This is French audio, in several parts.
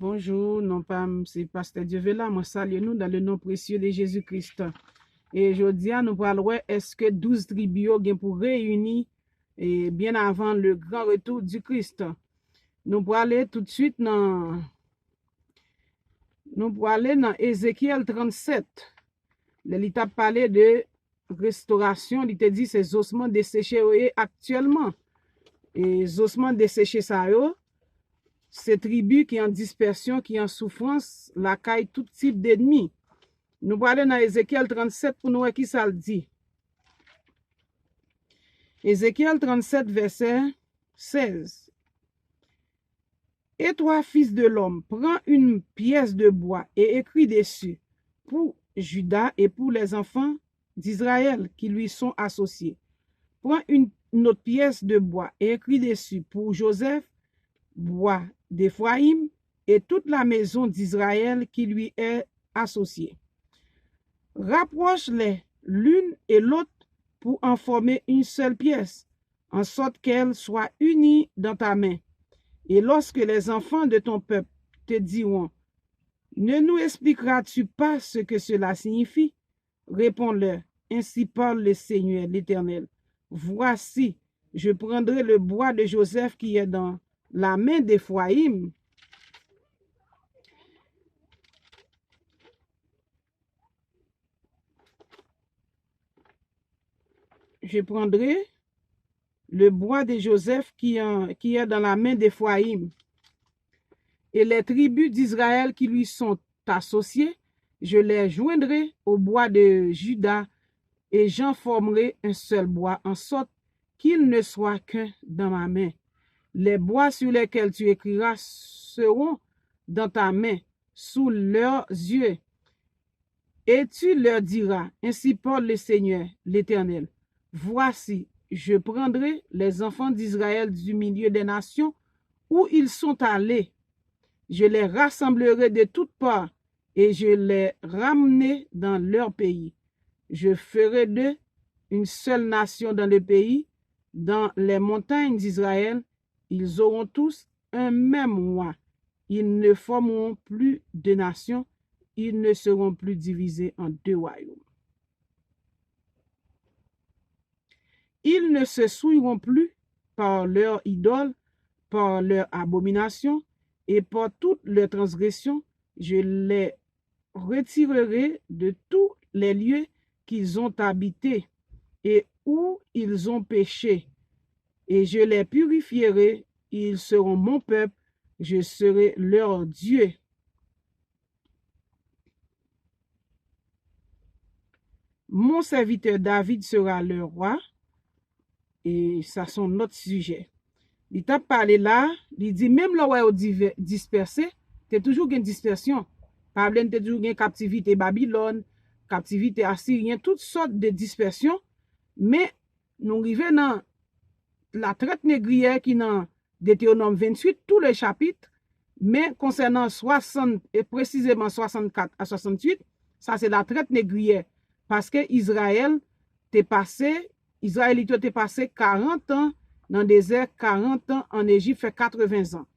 Bonjour, non pas c'est Pasteur Dieu-Vela, moi salue nous dans le nom précieux de Jésus-Christ. Et je dis à nous parler, est-ce que 12 tribus ont pour réunir et bien avant le grand retour du Christ. Nous pour aller tout de suite dans Ézéchiel 37. Il t'a parlé de restauration, il t'a dit ces ossements desséchés actuellement. Et les ossements desséchés ça yo, ces tribus qui en dispersion, qui en souffrance, la caille tout type d'ennemis. Nous parlons dans Ézéchiel 37 pour nous voir qui ça le dit. Ézéchiel 37, verset 16. Et toi, fils de l'homme, prends une pièce de bois et écris dessus pour Juda et pour les enfants d'Israël qui lui sont associés. Prends une autre pièce de bois et écris dessus pour Joseph, bois d'Éphraïm et toute la maison d'Israël qui lui est associée. Rapproche-les l'une et l'autre pour en former une seule pièce, en sorte qu'elle soit unie dans ta main. Et lorsque les enfants de ton peuple te diront, ne nous expliqueras-tu pas ce que cela signifie? Réponds-leur, ainsi parle le Seigneur l'Éternel. Voici, je prendrai le bois de Joseph qui est dans la main d'Éphraïm. Je prendrai le bois de Joseph qui est dans la main d'Éphraïm. Et les tribus d'Israël qui lui sont associées, je les joindrai au bois de Juda et j'en formerai un seul bois, en sorte qu'il ne soit qu'un dans ma main. Les bois sur lesquels tu écriras seront dans ta main, sous leurs yeux. Et tu leur diras, ainsi parle le Seigneur, l'Éternel. Voici, je prendrai les enfants d'Israël du milieu des nations où ils sont allés. Je les rassemblerai de toutes parts et je les ramenerai dans leur pays. Je ferai d'eux une seule nation dans le pays, dans les montagnes d'Israël. Ils auront tous un même roi. Ils ne formeront plus de nations. Ils ne seront plus divisés en deux royaumes. Ils ne se souilleront plus par leurs idoles, par leurs abominations et par toutes leurs transgressions. Je les retirerai de tous les lieux qu'ils ont habités et où ils ont péché. Et je les purifierai, ils seront mon peuple, je serai leur Dieu. Mon serviteur David sera leur roi. Et ça, c'est notre sujet. Il t'a parlé là, il dit même là où il est dispersé, il y a toujours une dispersion. Par exemple, il y a toujours une captivité Babylone, captivité Assyrien, toutes sortes de dispersions. Mais nous arrivons dans la traite négrière qui est dans Deutéronome 28, tous les chapitres, mais concernant 60, et précisément 64 à 68, ça c'est la traite négrière. Parce que Israël t'est passé, Israélite t'est passé 40 ans dans le désert, 40 ans en Égypte, fait 80 ans.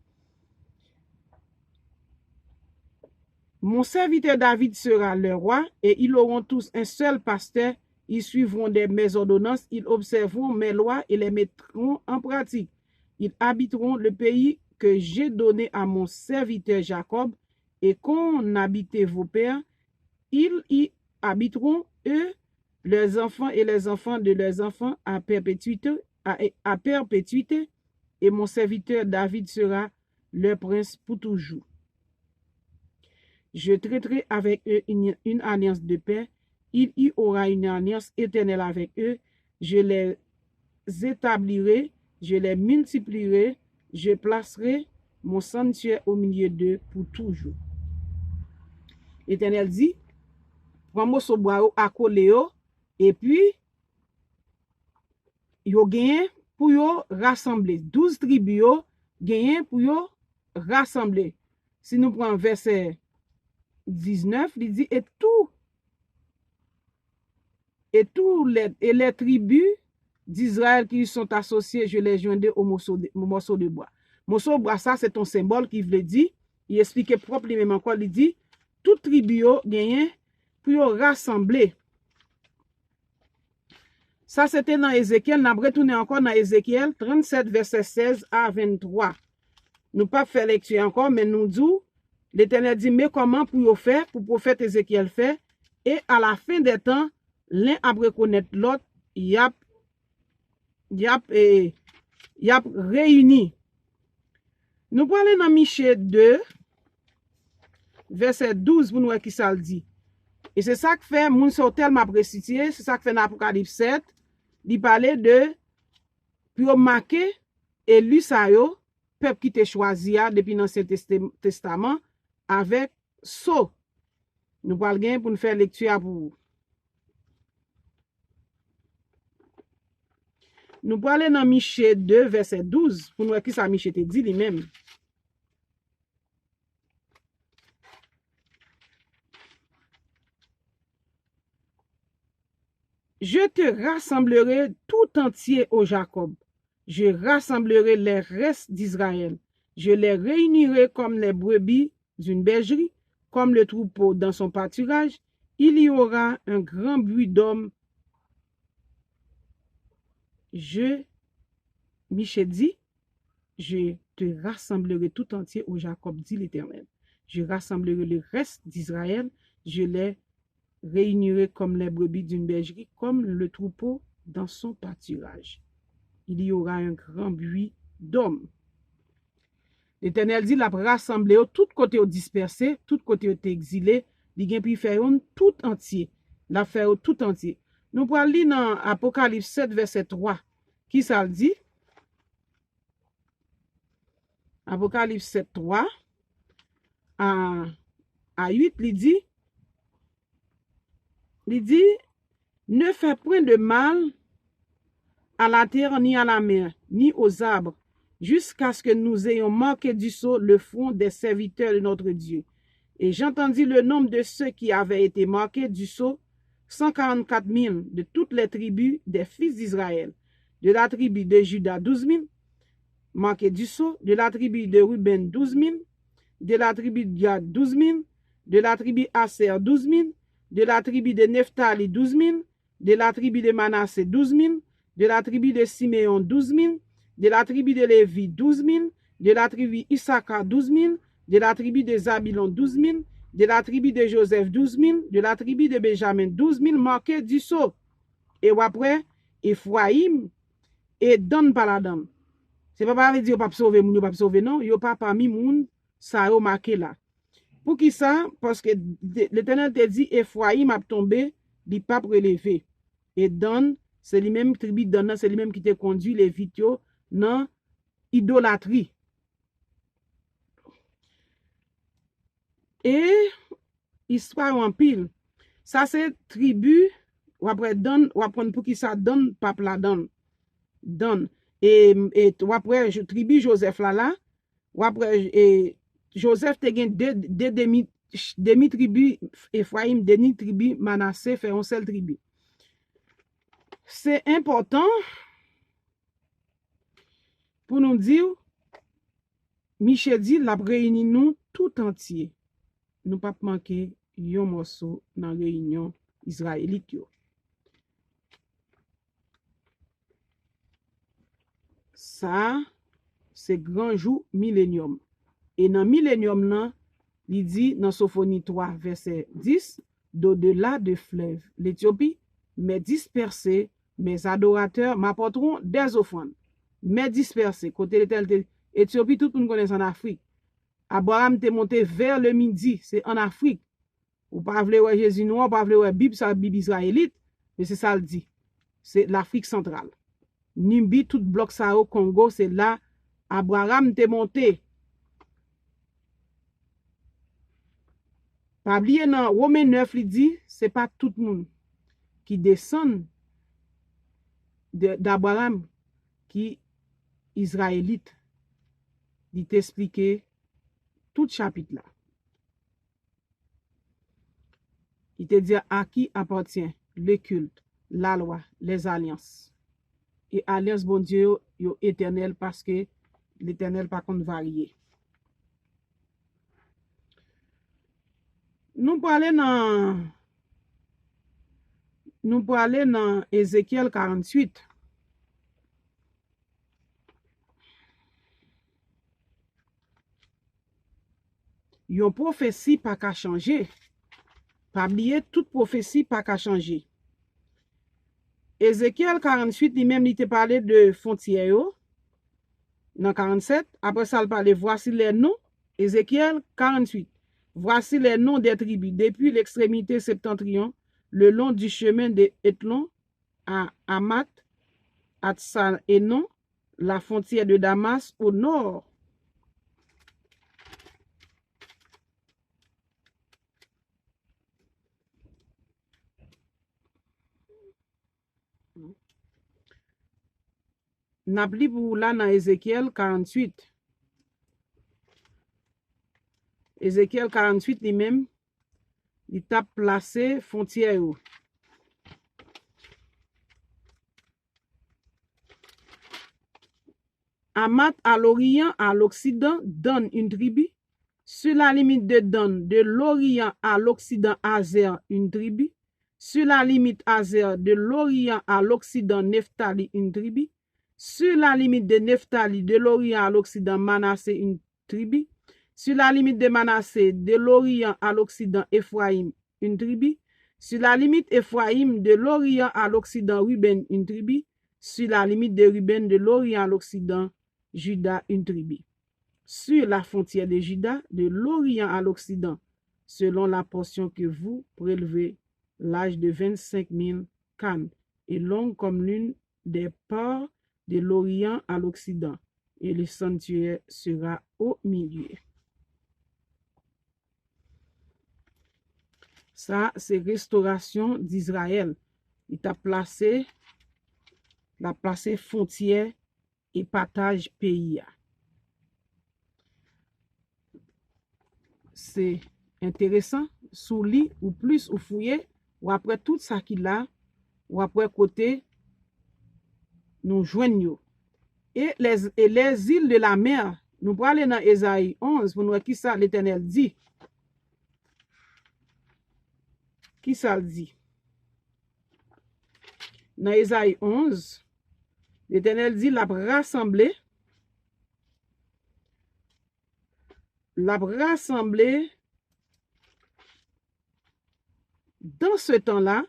Mon serviteur David sera leur roi, et ils auront tous un seul pasteur. Ils suivront mes ordonnances, ils observeront mes lois et les mettront en pratique. Ils habiteront le pays que j'ai donné à mon serviteur Jacob, et qu'ont habité vos pères. Ils y habiteront, eux, leurs enfants et les enfants de leurs enfants à perpétuité, et mon serviteur David sera leur prince pour toujours. Je traiterai avec eux une alliance de paix. Il y aura une alliance éternelle avec eux. Je les établirai, je les multiplierai, je placerai mon sanctuaire au milieu d'eux pour toujours. L'Éternel dit, prends-moi ce bois à coller, et puis, yo gagné pour yo rassembler. 12 tribus yo gagné pour yo rassembler. Si nous prenons verset 19, il dit, et les tribus d'Israël qui sont associées, je les joindrai au morceau de bois. Morceau de bois, ça c'est un symbole qui veut dire il explique propre lui-même encore, il dit, toute tribu yo gagné pour yo rassembler. Ça, c'était dans Ézéchiel. Nous avons retourné encore dans Ézéchiel 37, verset 16 à 23. Nous pas faire lecture encore, mais nous disons, l'Éternel dit, mais comment pour yo faire, pour le prophète Ézéchiel fait, et à la fin des temps, l'un a reconnaître l'autre, y a réuni. Nous parlons dans Michée 2, verset 12, pour nous voir qui ça le dit. Et c'est ça que fait, moun so tellement précité, c'est ça que fait dans Apocalypse 7, il parlait de, pour marquer, et lui ça yo, peuple qui te choisi depuis l'Ancien Testament, avec so. Nous parlons pour nous faire lecture pour vous. Nous parlons dans Michée 2, verset 12, pour nous voir qui ça Michée te dit lui-même. Je te rassemblerai tout entier au Jacob. Je rassemblerai les restes d'Israël. Je les réunirai comme les brebis d'une bergerie, comme le troupeau dans son pâturage. Il y aura un grand bruit d'hommes. Michée dit, je te rassemblerai tout entier au Jacob, dit l'Éternel. Je rassemblerai les restes d'Israël. Je les réunirai comme les brebis d'une bergerie, comme le troupeau dans son pâturage. Il y aura un grand bruit d'hommes. L'Éternel dit, la rassembler tout côté au dispersé, tout côté au exilé, il vient puis faire tout entier. La faire tout entier. Nous pourrons lire dans Apocalypse 7, verset 3. Qui ça le dit? Apocalypse 7, 3. À 8, il dit, ne fais point de mal à la terre, ni à la mer, ni aux arbres, jusqu'à ce que nous ayons marqué du sceau le front des serviteurs de notre Dieu. Et j'entendis le nombre de ceux qui avaient été marqués du sceau, 144 000 de toutes les tribus des fils d'Israël. De la tribu de Juda, 12 000, marqués du sceau. De la tribu de Ruben, 12 000. De la tribu de Gad, 12 000. De la tribu Aser, 12 000. De la tribu de Nephtali, 12 000. De la tribu de Manassé, 12 000. De la tribu de Siméon, 12 000. De la tribu de Lévi, 12 000. De la tribu Issachar, 12 000. De la tribu de Zabilon, 12 000. De la tribu de Joseph, 12 000. De la tribu de Benjamin, 12 000 marqués du sceau. Et après, Ephraim et donne par la dame. C'est pas parler de dire pas sauver moun, pas sauver non, yo pas parmi moun ça yo marqué là. Pour qui ça? Parce que l'Éternel te dit Ephraim a tombé, il pas relevé. Et donne, c'est lui même tribu donne, c'est lui même qui te conduit les vitio dans idolâtrie. Et histoire en pile. Ça c'est tribu ou après donne ou apprendre pour qui ça donne peuple la donne. Donne et ou après tribu Joseph là ou après Joseph te gen deux demi tribu Ephraim, demi tribu Manassé fait un seul tribu. C'est important pour nous dire Michel dit la réuni nous tout entier. Nous pas manquer un morceau dans la réunion israélite. Ça, c'est grand jour millénium. Et dans millénium, là, il dit dans Sophonie 3, verset 10, d'au-delà de fleuve, l'Éthiopie, mais dispersés, mes adorateurs m'apporteront des offrandes. Mais dispersés, côté l'Éternel, Éthiopie, tout le monde connaît en Afrique. Abraham t'est monté vers le midi, c'est en Afrique. Ou pas vle ouais Jésus noir, pas vle ouais Bible, ça Bible israélite, mais c'est ça le dit. C'est l'Afrique centrale. Nimbi, tout bloc ça au Congo, c'est là Abraham t'est monté. Pas oublier dans Romains 9, il dit, c'est pas tout le monde qui descend d'Abraham qui israélite. Il t'explique tout chapitre là. Il te dit à qui appartient le culte, la loi, les alliances. Et alliance bon Dieu yo éternel parce que l'éternel pas contre varier. nous pour aller dans Ézéchiel 48. Yon prophétie pas qu'à changer. Pas oublier toute prophétie pas qu'à changer. Ézéchiel 48 lui-même il te parlé de frontières dans 47, après ça il parlait voici les noms. Ézéchiel 48. Voici les noms des tribus depuis l'extrémité septentrion le long du chemin de Etlon à Hamath, Atsal et non, la frontière de Damas au nord. N'apli pour là dans Ézéchiel 48. Ézéchiel 48 lui-même, il t'a placé frontière. Hamath à l'orient, à l'occident, donne une tribu. Sur la limite de Dan, de l'orient à l'occident, Azer, une tribu. Sur la limite Azer, de l'orient à l'occident, Nephtali, une tribu. Sur la limite de Nephtali, de l'orient à l'occident, Manassé, une tribu. Sur la limite de Manassé, de l'orient à l'occident, Ephraim, une tribu. Sur la limite Ephraim, de l'orient à l'occident, Ruben, une tribu. Sur la limite de Ruben, de l'orient à l'occident, Juda, une tribu. Sur la frontière de Juda, de l'orient à l'occident, selon la portion que vous prélevez, l'âge de 25 000 cannes, et longue comme l'une des ports de l'orient à l'occident, et le sanctuaire sera au milieu. Ça, c'est restauration d'Israël. Il t'a placé, la placé frontière et partage pays. C'est intéressant, sous lit ou plus ou fouiller, ou après tout ça qu'il a, ou après côté, nous joignons. Et les îles de la mer, nous pourrons aller dans Ésaïe 11 pour nous voir qui ça l'Éternel dit. Qui ça le dit? Dans Ésaïe 11, l'Éternel dit la rassembler dans ce temps-là,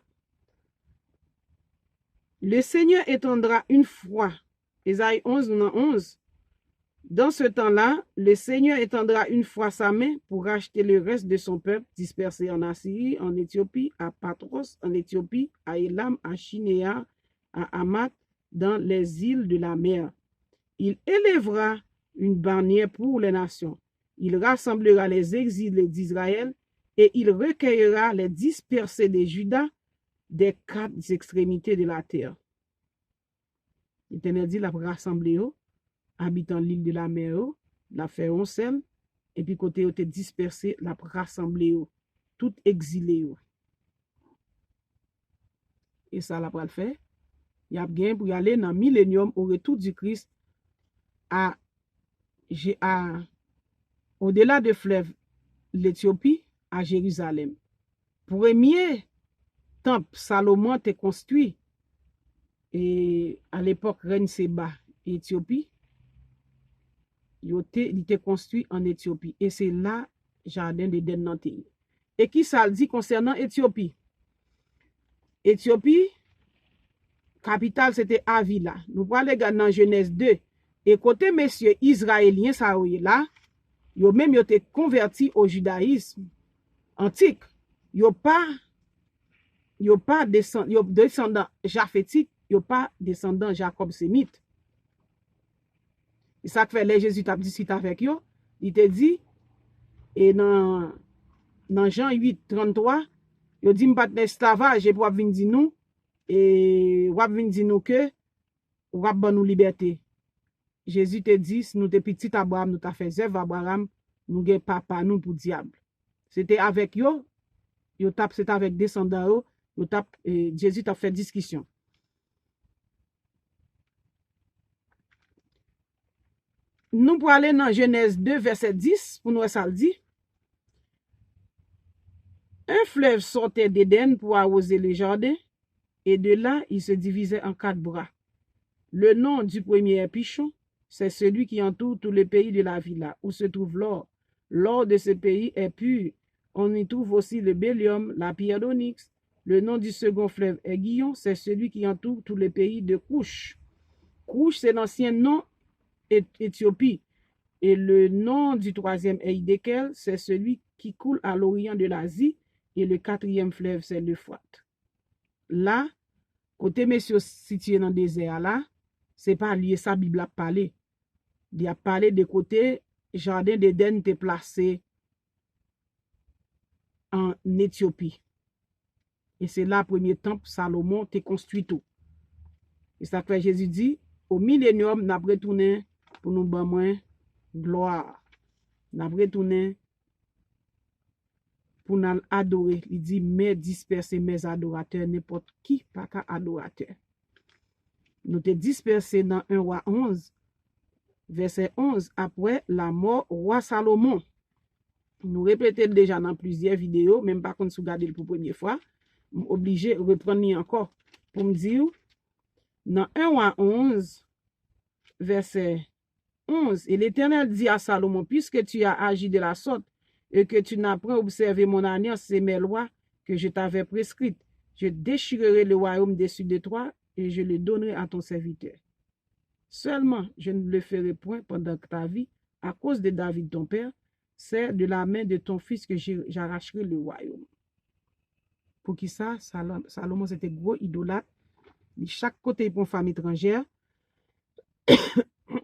le Seigneur étendra une fois. Ésaïe 11, 11. Dans ce temps-là, le Seigneur étendra une fois sa main pour racheter le reste de son peuple dispersé en Assyrie, en Éthiopie, à Patros, en Éthiopie, à Élam, à Shinéa, à Hamath, dans les îles de la mer. Il élèvera une bannière pour les nations. Il rassemblera les exilés d'Israël et il recueillera les dispersés de Juda des quatre extrémités de la terre. L'Éternel dit la rassembler habitant l'île de la mer, la faire un seul, et puis côté où te dispersé, la rassembler tout exilé. Et ça la va le faire. Il y a bien pour y aller dans le millénium au retour du Christ au-delà de fleuve l'Éthiopie à Jérusalem. Premier temple Salomon te construit et à l'époque Reine Seba Éthiopie, il était construit en Éthiopie et c'est là jardin de Den. Et qui ça dit concernant Éthiopie? Éthiopie, capitale c'était Avila. Nous parlons dans Genèse 2. Et côté messieurs israéliens, ça là, yo même été converti au judaïsme antique. Yo pas descendant japhétique, yo pas descendant Jacob sémite. Et ça fait les Jésus t'a discuté avec yo, il te dit et dans Jean 8 33, yo dit m'pas esclavage pour venir dire nous et ou venir dire nous que ou ban nous liberté. Jésus te dit, si nous te petit Abraham, nous t'a fait zèv Abraham, nous gen papa nous pour diable. C'était avec yo c'était avec descendants yo Jésus t'a fait discussion. Nous pour aller dans Genèse 2 verset 10 pour nous ça le dit. Un fleuve sortait d'Éden pour arroser le jardin, et de là, il se divisait en 4 bras. Le nom du premier est Pichon, c'est celui qui entoure tout le pays de la villa, où se trouve l'or. L'or de ce pays est pur. On y trouve aussi le bélium, la pierre d'onyx. Le nom du second fleuve est Guillon, c'est celui qui entoure tout le pays de Couche. Couche, c'est l'ancien nom Éthiopie. Et le nom du troisième est Hiddekel, c'est celui qui coule à l'orient de l'Asie. Et le quatrième fleuve, c'est l'Euphrate. Là, côté messieurs situé dans le désert, là, c'est pas lié ça, Bible a parlé. Il a parlé de côté jardin d'Éden était placé en Éthiopie. Et c'est là, premier temple, Salomon t'est construit tout. Et ça fait Jésus dit, au millénium, n'a retourné pour nous ban moins gloire. N'a retourné pour nous adorer. Il dit, mais disperser mes adorateurs, n'importe qui, pas qu'à adorateur. Nous te dispersés dans 1 roi 11, verset 11, après la mort roi Salomon. Nous répétons déjà dans plusieurs vidéos, même pas quand nous regardons pour la première fois, obligé de reprendre encore pour me dire, dans 1 roi 11, verset 11, et l'Éternel dit à Salomon, puisque tu as agi de la sorte, et que tu n'as pas observé mon alliance et mes lois que je t'avais prescrites, je déchirerai le royaume dessus de toi, et je le donnerai à ton serviteur. Seulement, je ne le ferai point pendant ta vie, à cause de David ton père, c'est de la main de ton fils que j'arracherai le royaume. Pour qui ça, Salomon c'était gros idolâtre. Chaque côté il prend femme étrangère.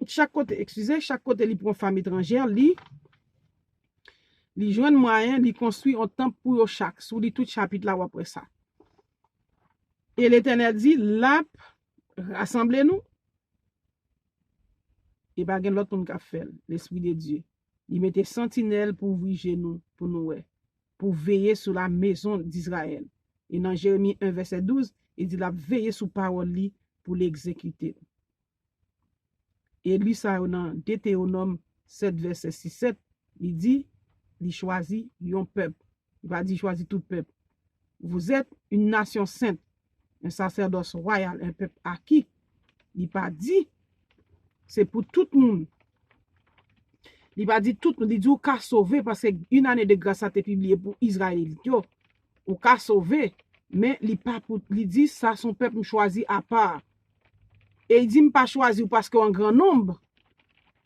chaque côté il prend femme étrangère, li joint moyen, il construit un temple pour chaque, sous tout chapitre là ou après ça. Et l'Éternel dit, là, rassemblez-nous. Et pas gen l'autre monde qui a fait, l'Esprit de Dieu. Il mettait sentinelle pour ouvrir nous, pour nous, pour veiller sur la maison d'Israël. Et dans Jérémie 1, verset 12, il dit, la veiller sur parole li pour l'exécuter. Et lui, ça, dans Deutéronome 7, verset 6, 7, il dit, il choisit un peuple. Il va dire, choisit tout peuple. Vous êtes une nation sainte, un sacerdoce royal, un peuple acquis. Il pas dit, c'est pour tout le monde. Il va dire tout le monde, il dit ou ka sauver parce qu'une année de grâce a été publiée pour Israël. Ou ka sauver, mais il dit ça son peuple choisi à part. Et il dit pas choisi parce qu'en grand nombre,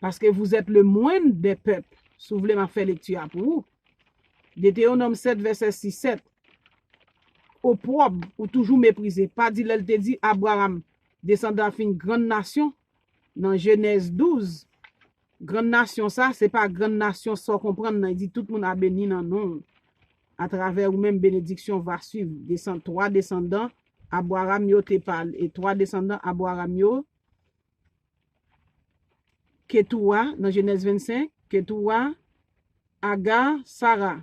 parce que vous êtes le moindre des peuples. Si vous voulez m'a faire lecture pour vous. Deutéronome 7, verset 6, 7. Au propre, ou toujours méprisé. Pas dit, elle te dit, Abraham, descendant d'une grande nation. Dans Genèse 12, grande nation, ça, c'est pas grande nation sans comprendre. Il dit, tout le monde a béni dans nom. À travers ou même bénédiction va suivre. 3 descendants, Abraham yo te parle. Et 3 descendants, Abraham yo. Ketura, dans Genèse 25, Ketura, Agar, Sarah.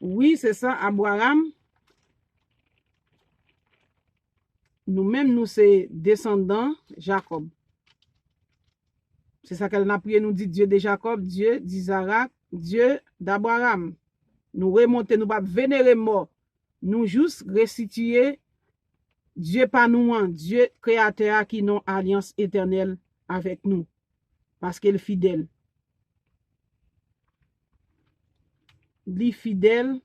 Oui, c'est ça, Abraham. Nous-mêmes, nous, c'est descendants Jacob. C'est ça qu'elle a prié, nous dit Dieu de Jacob, Dieu d'Isaac, Dieu d'Abraham. Nous remontons, nous pas vénérer mort. Nous juste restituer Dieu pas nous, Dieu créateur qui n'a alliance éternelle avec nous. Parce qu'il est fidèle. Il est fidèle.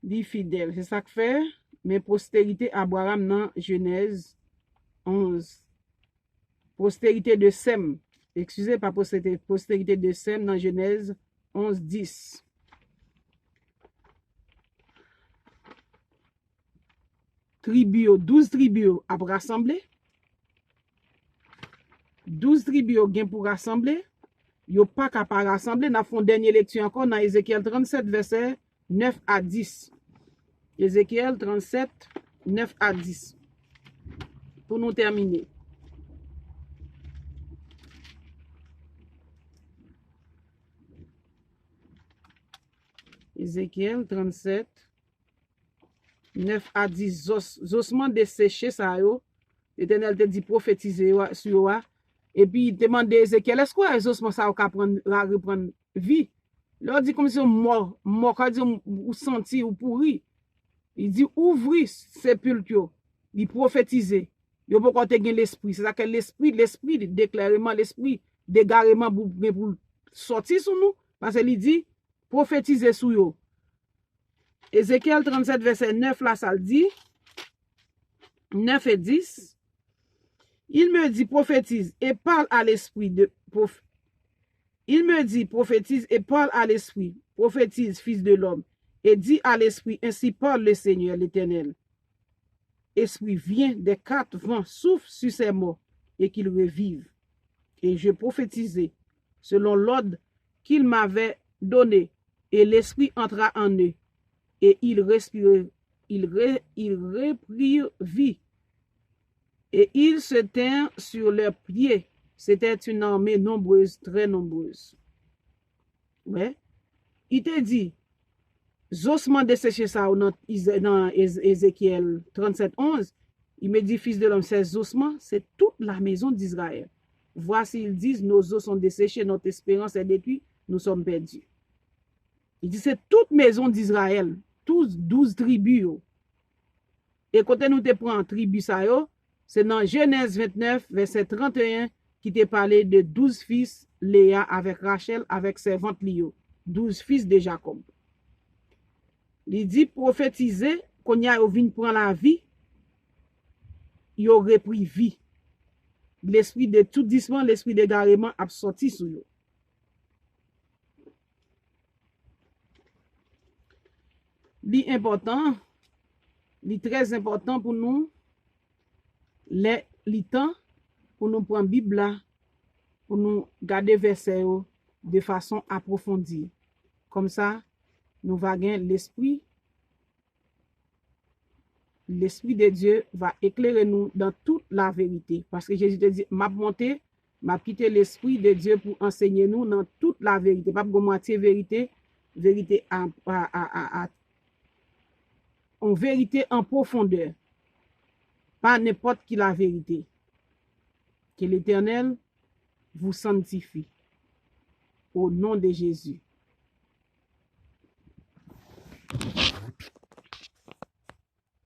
Dit fidèle, c'est ça que fait, mais postérité Abraham dans Genèse 11. Postérité de Sem, excusez, pas postérité de Sem dans Genèse 11, 10. Tribus, 12 tribus à rassembler. 12 tribus pour rassembler. Yo pas capable de rassembler. Nous avons une dernière lecture encore dans Ézéchiel 37, verset 9 à 10. Ézéchiel 37, 9 à 10. Pour nous terminer. Ézéchiel 37, 9 à 10. Ossements desséchés, ça yo, l'Éternel te dit prophétiser sur eux. Et puis, il demande à Ézéchiel, est-ce que les ossements ça va reprendre vie? Là, il dit comme si on mort, quand dit ou senti ou pourri. Il dit ouvrir sépulture, il prophétiser. Il faut pas te l'esprit. C'est ça que l'esprit, déclarément, l'esprit, d'égarement pour sortir sur nous. Parce qu'il dit prophétiser sur eux. Ézéchiel 37, verset 9, là, ça le dit. 9 et 10. Il me dit, prophétise et parle à l'esprit de Il me dit, prophétise et parle à l'esprit, prophétise, fils de l'homme, et dis à l'esprit, ainsi parle le Seigneur l'Éternel. Esprit, viens des quatre vents, souffle sur ces morts, et qu'ils revivent. Et je prophétisai selon l'ordre qu'il m'avait donné, et l'esprit entra en eux, et ils respirent, ils reprirent vie. Et ils se tinrent sur leurs pieds. C'était une armée nombreuse, très nombreuse. Ouais. Il te dit, ossements desséchés ça dans Ézéchiel 37, 11. Il me dit, fils de l'homme, ces ossements, c'est toute la maison d'Israël. Voici, ils disent, nos os sont desséchés, notre espérance est détruite, nous sommes perdus. Il dit, c'est toute maison d'Israël, tous 12 tribus. Et quand nous te prenons tribu ça, c'est dans Genèse 29, verset 31, qui te parlé de 12 fils, Léa avec Rachel, avec servante Lio. 12 fils de Jacob. Il dit prophétiser, qu'on y a venu prendre la vie, il aurait pris vie. L'esprit de tout disement, l'esprit d'égarement a sorti sur eux. L'important, très important pour nous, les temps pour nous prendre la Bible là, pour nous garder verset de façon approfondie. Comme ça, nous va gagner l'esprit. L'esprit de Dieu va éclairer nous dans toute la vérité. Parce que Jésus te dit, m'a monté, m'a quitté l'esprit de Dieu pour enseigner nous dans toute la vérité. Pas pour moitié vérité, vérité en vérité en profondeur. Pas n'importe qui la vérité. Que l'Éternel vous sanctifie. Au nom de Jésus.